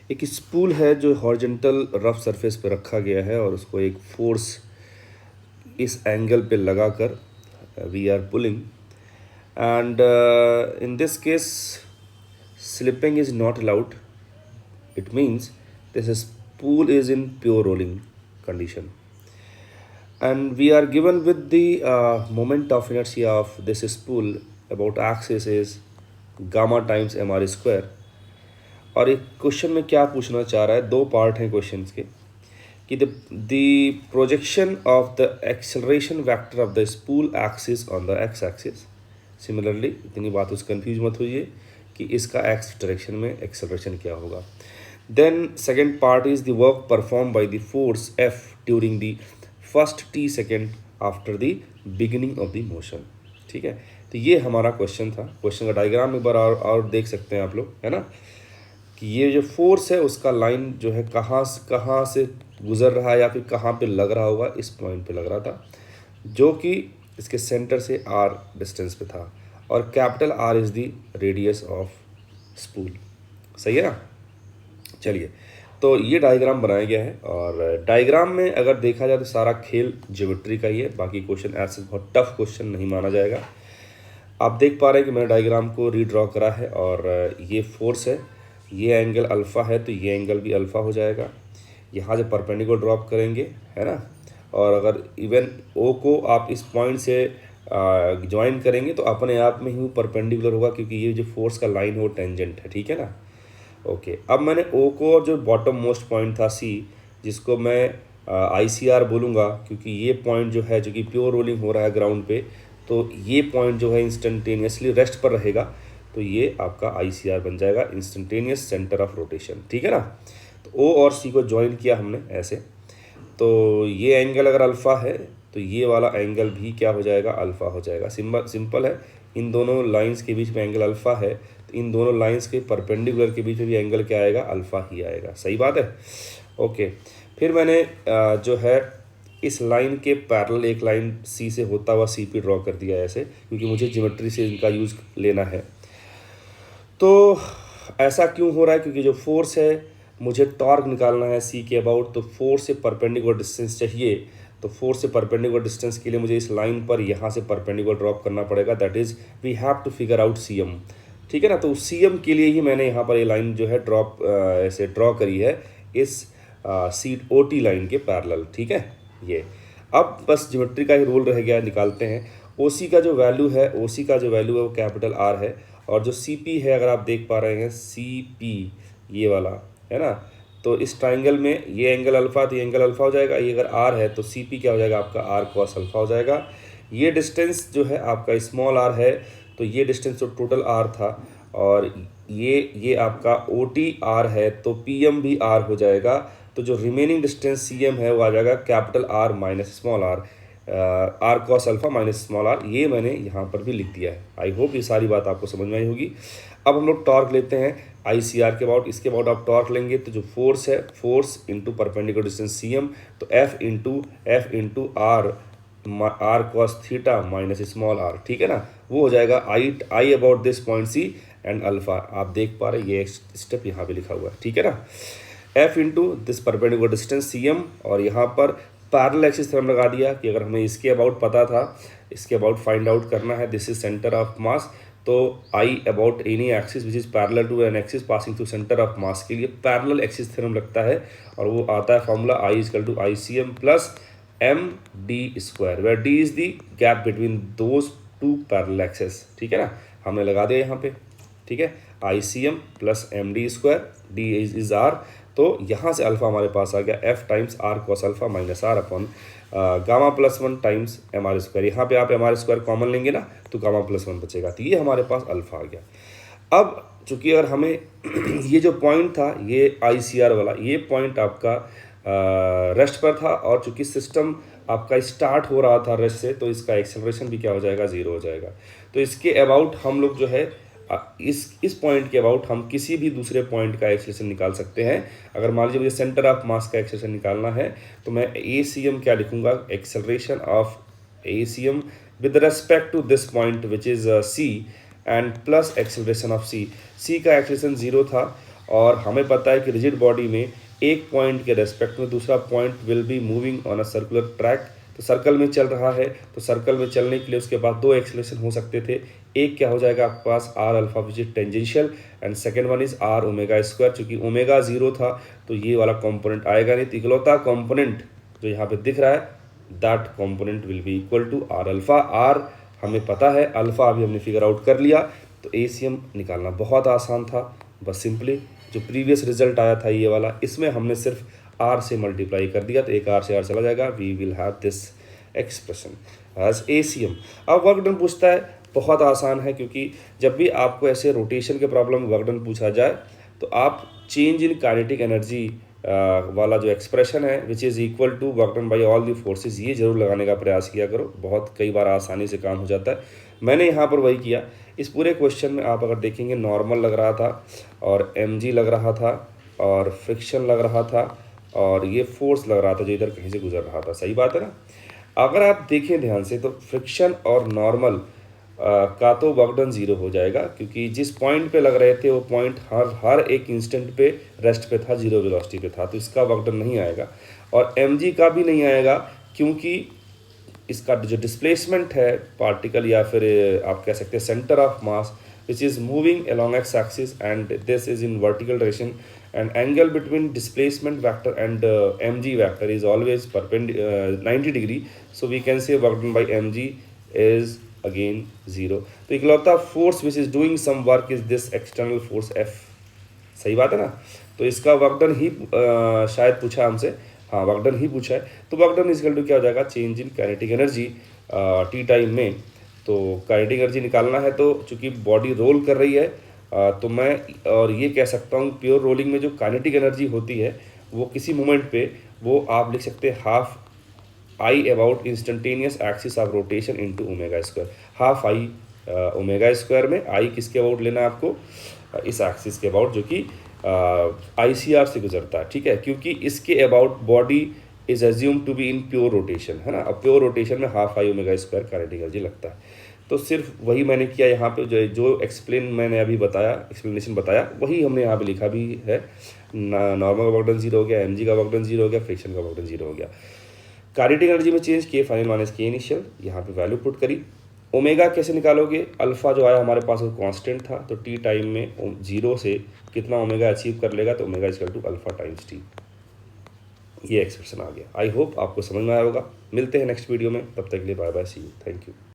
एक स्पूल है जो हॉरिजॉन्टल रफ सरफेस पे रखा गया है और उसको एक फोर्स इस एंगल पे लगाकर we are pulling, and in this case slipping is not allowed. It means this spool is in pure rolling condition, and we are given with the moment of inertia of this spool about axis is gamma times mr square. और एक question में क्या पूछना चाह रहा है, दो part हैं क्वेश्चन के, कि the projection of the acceleration vector of the spool axis on the x axis. Similarly इतनी बात उस कंफ्यूज मत होइए कि इसका एक्स डायरेक्शन में एक्सेलरेशन क्या होगा. Then second part is the work performed by the force F during the first t second after the beginning of the motion. ठीक है, तो ये हमारा क्वेश्चन था. क्वेश्चन का डायग्राम एक बार और देख सकते हैं आप लोग, है ना, कि ये जो फोर्स है उसका लाइन जो है कहाँ से गुजर रहा है या फिर कहाँ पे लग रहा होगा. इस पॉइंट पे लग रहा था जो कि इसके सेंटर से r डिस्टेंस पे था, और capital R is the radius of spool. सही है ना. चलिए, तो ये डायग्राम बनाया गया है, और डायग्राम में अगर देखा जाए तो सारा खेल ज्योमेट्री का ही है. बाकी क्वेश्चन ऐसे बहुत टफ क्वेश्चन नहीं माना जाएगा. आप देख पा रहे हैं कि मैंने डायग्राम को रीड्रॉ करा है, और ये फोर्स है, ये एंगल अल्फ़ा है तो ये एंगल भी अल्फ़ा हो जाएगा. यहाँ से परपेंडिकुलर ड्रॉप करेंगे, है ना, और अगर इवन ओ को आप इस पॉइंट से ज्वाइन करेंगे तो अपने आप में ही वो परपेंडिकुलर होगा, क्योंकि ये जो फोर्स का लाइन है वो टेंजेंट है. ठीक है ना. ओके, अब मैंने ओ को, और जो बॉटम मोस्ट पॉइंट था सी, जिसको मैं ICR बोलूँगा, क्योंकि ये पॉइंट जो है, जो कि प्योर रोलिंग हो रहा है ग्राउंड पे, तो ये पॉइंट जो है इंस्टेंटेनियसली रेस्ट पर रहेगा, तो ये आपका ICR बन जाएगा, इंस्टेंटेनियस सेंटर ऑफ रोटेशन. ठीक है ना. तो ओ और सी को ज्वाइन किया हमने ऐसे, तो ये एंगल अगर अल्फ़ा है तो ये वाला एंगल भी क्या हो जाएगा, अल्फ़ा हो जाएगा. सिंपल है. इन दोनों लाइंस के बीच में एंगल अल्फ़ा है, तो इन दोनों लाइंस के परपेंडिकुलर के बीच में भी एंगल क्या आएगा, अल्फ़ा ही आएगा. सही बात है. ओके, फिर मैंने जो है इस लाइन के पैरेलल एक लाइन सी से होता हुआ CP ड्रॉ कर दिया ऐसे, क्योंकि मुझे ज्योमेट्री से इनका यूज़ लेना है. तो ऐसा क्यों हो रहा है, क्योंकि जो फोर्स है, मुझे टॉर्क निकालना है सी के अबाउट, तो फोर्स से परपेंडिकुलर डिस्टेंस चाहिए. तो फोर्स से परपेंडिकुलर डिस्टेंस के लिए मुझे इस लाइन पर यहाँ से परपेंडिकुलर ड्रॉप करना पड़ेगा. That is we have to figure out CM. ठीक है ना. तो CM के लिए ही मैंने यहाँ पर ये लाइन जो है ड्रॉप ऐसे ड्रॉ करी है इस सीट OT लाइन के पैरेलल. ठीक है. ये अब बस ज्योमेट्री का ही रोल रह गया, निकालते हैं. OC का जो वैल्यू है, वो कैपिटल R है, और जो CP है, अगर आप देख पा रहे हैं CP ये वाला है ना, तो इस ट्राइंगल में ये एंगल अल्फ़ा, तो ये एंगल अल्फ़ा हो जाएगा. ये अगर R है तो CP क्या हो जाएगा आपका, R cos अल्फ़ा हो जाएगा. ये डिस्टेंस जो है आपका स्मॉल r है, तो ये डिस्टेंस तो टोटल r था, और ये आपका OT R है, तो PM भी R हो जाएगा. तो जो रिमेनिंग डिस्टेंस CM है वो आ जाएगा capital R minus small r, R cos alpha minus small r. ये मैंने यहाँ पर भी लिख दिया है. आई होप ये सारी बात आपको समझ में आई होगी. अब हम लोग टॉर्क लेते हैं ICR के अबाउट. इसके अबाउट आप टॉर्क लेंगे तो जो फोर्स है, force into perpendicular distance CM, तो F into R cos theta minus small r. ठीक है ना. वो हो जाएगा I about this point C and alpha. आप देख पा रहे हैं ये स्टेप यहाँ पे लिखा हुआ है. ठीक है ना. F into this perpendicular distance CM, और यहाँ पर पैरेलल एक्सिस थ्योरम लगा दिया कि अगर हमें इसके अबाउट पता था, इसके अबाउट फाइंड आउट करना है, this is centre of mass, तो I about any axis which is parallel to an axis passing through centre of mass के लिए पैरेलल एक्सिस थ्योरम लगता है, और वो आता है formula I is equal to ICM plus MD square, where D is the gap between those two parallel axis. ठीक है ना. हमने लगा दिया यहाँ पे. ठीक है. ICM plus MD square, D is R, तो यहाँ से अल्फ़ा हमारे पास आ गया F times R cos alpha minus R upon gamma plus 1 times MR square. यहाँ पे आप MR स्क्वायर कॉमन लेंगे ना, तो गामा प्लस 1 बचेगा. तो ये हमारे पास अल्फ़ा आ गया. अब चूँकि अगर हमें ये जो पॉइंट था, ये ICR वाला, ये पॉइंट आपका रेस्ट पर था, और चूँकि सिस्टम आपका स्टार्ट हो रहा था रेस्ट से, तो इसका एक्सेलरेशन भी क्या हो जाएगा, 0 हो जाएगा. तो इसके अबाउट हम लोग जो है इस पॉइंट के अबाउट हम किसी भी दूसरे पॉइंट का एक्सेलरेशन निकाल सकते हैं. अगर मान लीजिए मुझे सेंटर ऑफ मास का एक्सेलरेशन निकालना है, तो मैं ACM क्या लिखूंगा, acceleration of ACM with respect to this point which is C, and plus acceleration of C. का एक्सेलरेशन 0 था, और हमें पता है कि रिजिड बॉडी में एक पॉइंट के रेस्पेक्ट में दूसरा point will be moving on a circular track. तो सर्कल में चल रहा है, तो सर्कल में चलने के लिए उसके बाद दो एक्सेलरेशन हो सकते थे। एक क्या हो जाएगा आपके पास R alpha which is tangential, and second one is R omega square. चूंकि ओमेगा 0 था तो ये वाला कॉम्पोनेंट आएगा नहीं, तो इकलौता कॉम्पोनेंट जो यहाँ पे दिख रहा है that component will be equal to R alpha. R हमें पता है, अल्फा अभी हमने फिगर आउट कर लिया। तो एसीएम निकालना बहुत आसान था, बस सिंपली जो प्रीवियस रिजल्ट आया था ये वाला, इसमें हमने सिर्फ आर से मल्टीप्लाई कर दिया, तो एक आर से आर चला जाएगा, we will have this expression as ACM. अब वर्क डन पूछता है, बहुत आसान है, क्योंकि जब भी आपको ऐसे रोटेशन के प्रॉब्लम वर्क डन पूछा जाए तो आप चेंज इन काइनेटिक एनर्जी वाला जो एक्सप्रेशन है which is equal to work done by all the forces, ये जरूर लगाने का प्रयास किया करो। बहुत कई बार आसानी से काम हो जाता है, मैंने यहाँ पर वही किया। इस पूरे क्वेश्चन में आप अगर देखेंगे नॉर्मल लग रहा था और mg लग रहा था और फ्रिक्शन लग रहा था और ये फोर्स लग रहा था जो इधर कहीं से गुजर रहा था। सही बात है ना? अगर आप देखें ध्यान से तो फ्रिक्शन और नॉर्मल का तो वर्क डन 0 हो जाएगा, क्योंकि जिस पॉइंट पे लग रहे थे वो पॉइंट हर एक इंस्टेंट पे रेस्ट पे था, जीरो वेलोसिटी पे था, तो इसका वर्क डन नहीं आएगा। और mg का भी नहीं आएगा, क्योंकि इसका जो डिस्प्लेसमेंट है पार्टिकल या फिर आप कह सकते हैं centre of mass which is moving along x axis and this is in vertical direction, and angle between displacement vector and mg vector is always 90 degree, so we can say work done by mg is again 0। तो इकलौता force which is doing some work is this external force F। सही बात है ना? तो इसका work done ही शायद पूछा हमसे, हाँ वर्क डन ही पूछा है। तो वर्क डन इक्वल टू क्या हो जाएगा, change in kinetic energy T time में। तो काइनेटिक एनर्जी निकालना है, तो चूंकि बॉडी रोल कर रही है तो मैं और ये कह सकता हूँ प्योर रोलिंग में जो काइनेटिक एनर्जी होती है वो किसी मोमेंट पे वो आप लिख सकते हैं half I about instantaneous axis of rotation into omega square. Half I omega square में आई किसके अबाउट लेना है आपको, इस एक्सिस के अबाउट जो कि ICR से गुजरता है, ठीक है, क्योंकि इसके about body is assume to be in pure rotation, है ना। अब प्योर रोटेशन में half I omega square kinetic energy लगता है। तो सिर्फ वही मैंने किया यहाँ पे, जो एक्सप्लेन मैंने अभी बताया, एक्सप्लेनेशन बताया, वही हमने यहाँ पे लिखा भी है। नॉर्मल का वर्क डन 0 हो गया, mg का वर्क डन 0 हो गया, फ्रिक्शन का वर्क डन 0 हो गया। काइनेटिक एनर्जी में चेंज के फाइनल माइनस के इनिशियल, यहाँ पे वैल्यू पुट करी। ओमेगा कैसे निकालोगे, अल्फा जो आया हमारे पास वो कांस्टेंट था, तो टी टाइम में 0 से कितना ओमेगा अचीव कर लेगा, तो omega equal to alpha times t. ये एक्सप्रेशन आ गया। आई होप आपको समझ में आया होगा। मिलते हैं नेक्स्ट वीडियो में, तब तक के लिए bye bye, see you, thank you.